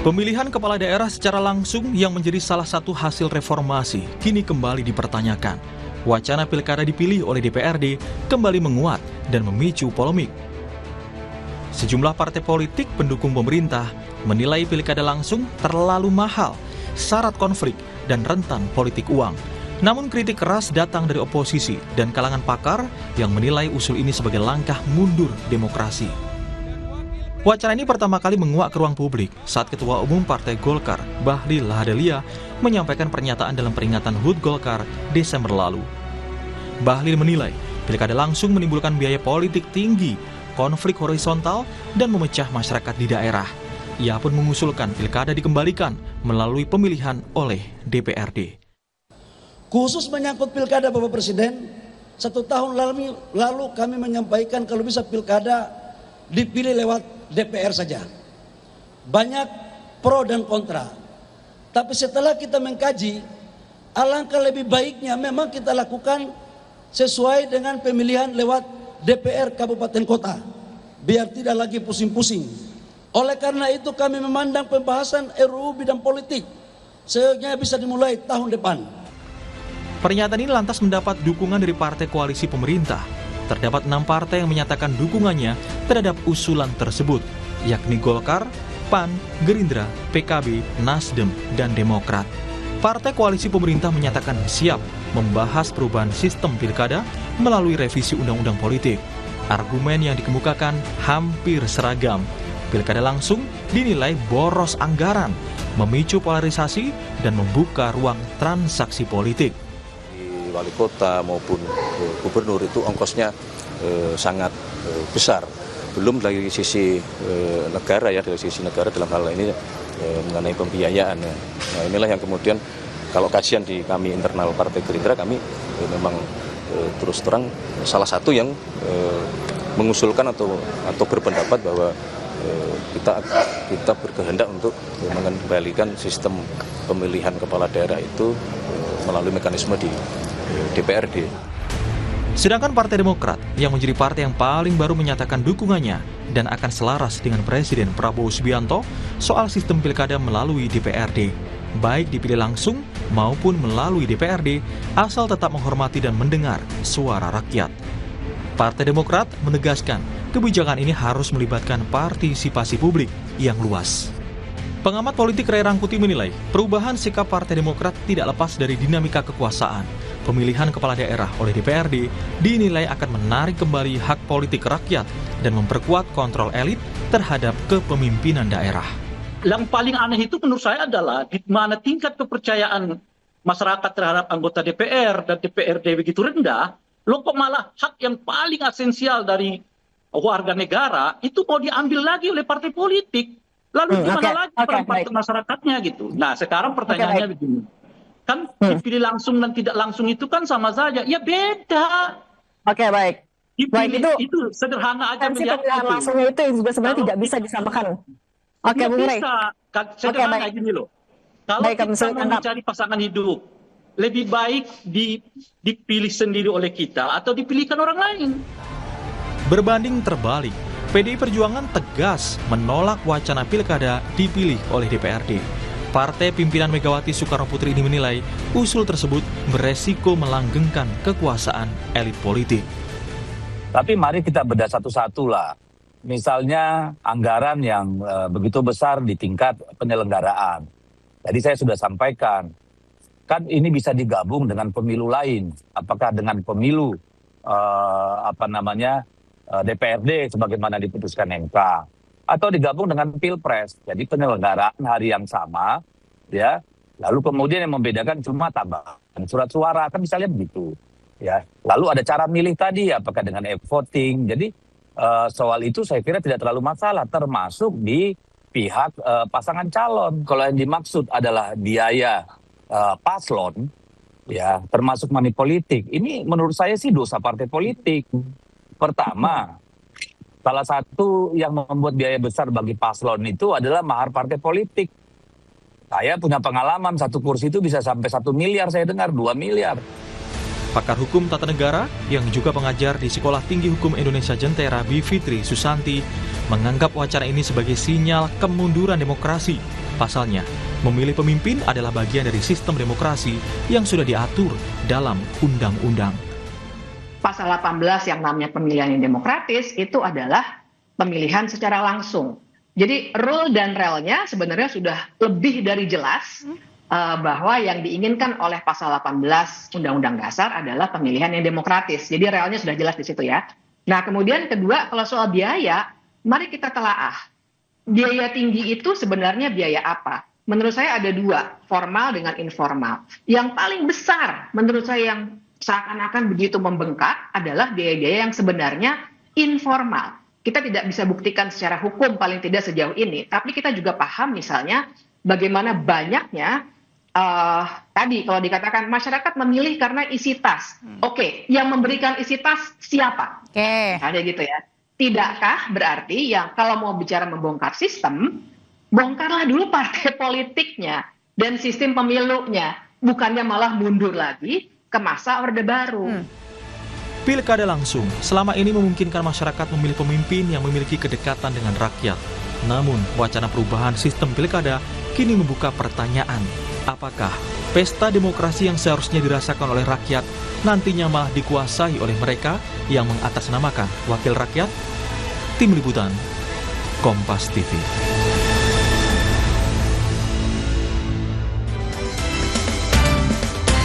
Pemilihan kepala daerah secara langsung yang menjadi salah satu hasil reformasi kini kembali dipertanyakan. Wacana pilkada dipilih oleh DPRD kembali menguat dan memicu polemik. Sejumlah partai politik pendukung pemerintah menilai pilkada langsung terlalu mahal, syarat konflik, dan rentan politik uang. Namun kritik keras datang dari oposisi dan kalangan pakar yang menilai usul ini sebagai langkah mundur demokrasi. Wacana ini pertama kali menguak ke ruang publik saat Ketua Umum Partai Golkar, Bahlil Lahadalia, menyampaikan pernyataan dalam peringatan HUT Golkar Desember lalu. Bahlil menilai pilkada langsung menimbulkan biaya politik tinggi, konflik horizontal, dan memecah masyarakat di daerah. Ia pun mengusulkan pilkada dikembalikan melalui pemilihan oleh DPRD. Khusus menyangkut pilkada Bapak Presiden, 1 tahun lalu kami menyampaikan kalau bisa pilkada dipilih lewat DPR saja. Banyak pro dan kontra. Tapi setelah kita mengkaji, alangkah lebih baiknya memang kita lakukan sesuai dengan pemilihan lewat DPR Kabupaten Kota, biar tidak lagi pusing-pusing. Oleh karena itu kami memandang pembahasan RUU bidang politik seyogyanya bisa dimulai tahun depan. Pernyataan ini lantas mendapat dukungan dari partai koalisi pemerintah. Terdapat 6 partai yang menyatakan dukungannya terhadap usulan tersebut, yakni Golkar, PAN, Gerindra, PKB, Nasdem, dan Demokrat. Partai koalisi pemerintah menyatakan siap membahas perubahan sistem pilkada melalui revisi undang-undang politik. Argumen yang dikemukakan hampir seragam. Pilkada langsung dinilai boros anggaran, memicu polarisasi, dan membuka ruang transaksi politik. Wali kota maupun gubernur itu ongkosnya sangat besar. Belum dari sisi negara dari sisi negara dalam hal ini mengenai pembiayaan. Nah, inilah yang kemudian kalau kajian di kami internal Partai Gerindra, kami memang terus terang salah satu yang mengusulkan atau berpendapat bahwa kita berkehendak untuk mengembalikan sistem pemilihan kepala daerah itu melalui mekanisme di DPRD. Sedangkan Partai Demokrat yang menjadi partai yang paling baru menyatakan dukungannya dan akan selaras dengan Presiden Prabowo Subianto soal sistem pilkada melalui DPRD, baik dipilih langsung maupun melalui DPRD, asal tetap menghormati dan mendengar suara rakyat. Partai Demokrat menegaskan kebijakan ini harus melibatkan partisipasi publik yang luas. Pengamat politik Ray Rangkuti menilai perubahan sikap Partai Demokrat tidak lepas dari dinamika kekuasaan. Pemilihan kepala daerah oleh DPRD dinilai akan menarik kembali hak politik rakyat dan memperkuat kontrol elit terhadap kepemimpinan daerah. Yang paling aneh itu menurut saya adalah di mana tingkat kepercayaan masyarakat terhadap anggota DPR dan DPRD begitu rendah, loh kok malah hak yang paling esensial dari warga negara itu mau diambil lagi oleh partai politik. Lalu gimana lagi peran masyarakatnya gitu. Nah sekarang pertanyaannya begini. Kan dipilih langsung dan tidak langsung itu kan sama saja. Ya beda. Oke, baik. Dipilih, itu sederhana aja. Pemilihan langsungnya itu juga sebenarnya tidak bisa disamakan. Oke, Bung Ray. Sederhana gini loh. Kalau kita mau mencari pasangan hidup, lebih baik dipilih sendiri oleh kita atau dipilihkan orang lain. Berbanding terbalik, PDI Perjuangan tegas menolak wacana pilkada dipilih oleh DPRD. Partai pimpinan Megawati Soekarnoputri ini menilai usul tersebut beresiko melanggengkan kekuasaan elit politik. Tapi mari kita bedah satu-satu lah. Misalnya anggaran yang begitu besar di tingkat penyelenggaraan. Tadi saya sudah sampaikan, kan ini bisa digabung dengan pemilu lain. Apakah dengan pemilu DPRD sebagaimana diputuskan MK, atau digabung dengan Pilpres. Jadi penyelenggaraan hari yang sama, ya. Lalu kemudian yang membedakan cuma tambahan surat suara, kan misalnya begitu, ya. Lalu ada cara milih tadi, apakah dengan e-voting. Jadi soal itu saya kira tidak terlalu masalah, termasuk di pihak pasangan calon. Kalau yang dimaksud adalah biaya paslon, ya, termasuk money politik. Ini menurut saya sih dosa partai politik. Pertama, salah satu yang membuat biaya besar bagi paslon itu adalah mahar partai politik. Saya punya pengalaman, satu kursi itu bisa sampai 1 miliar, saya dengar 2 miliar. Pakar hukum tata negara yang juga pengajar di Sekolah Tinggi Hukum Indonesia Jentera, Bivitri Susanti, menganggap wacana ini sebagai sinyal kemunduran demokrasi Pasalnya, memilih pemimpin adalah bagian dari sistem demokrasi yang sudah diatur dalam undang-undang. Pasal 18 yang namanya pemilihan yang demokratis itu adalah pemilihan secara langsung. Jadi rule dan relnya sebenarnya sudah lebih dari jelas bahwa yang diinginkan oleh pasal 18 Undang-Undang Dasar adalah pemilihan yang demokratis. Jadi relnya sudah jelas di situ ya. Nah kemudian kedua, kalau soal biaya, mari kita telaah. Biaya tinggi itu sebenarnya biaya apa? Menurut saya ada dua, formal dengan informal. Yang paling besar menurut saya yang seakan-akan begitu membengkak adalah biaya-biaya yang sebenarnya informal. Kita tidak bisa buktikan secara hukum paling tidak sejauh ini, tapi kita juga paham misalnya bagaimana banyaknya tadi kalau dikatakan masyarakat memilih karena isi tas. Oke, yang memberikan isi tas siapa? Ada gitu ya. Tidakkah berarti yang kalau mau bicara membongkar sistem, bongkarlah dulu partai politiknya dan sistem pemilunya, bukannya malah mundur lagi ke masa Orde Baru. Pilkada langsung selama ini memungkinkan masyarakat memilih pemimpin yang memiliki kedekatan dengan rakyat. Namun, wacana perubahan sistem pilkada kini membuka pertanyaan, apakah pesta demokrasi yang seharusnya dirasakan oleh rakyat nantinya malah dikuasai oleh mereka yang mengatasnamakan wakil rakyat? Tim Liputan, Kompas TV.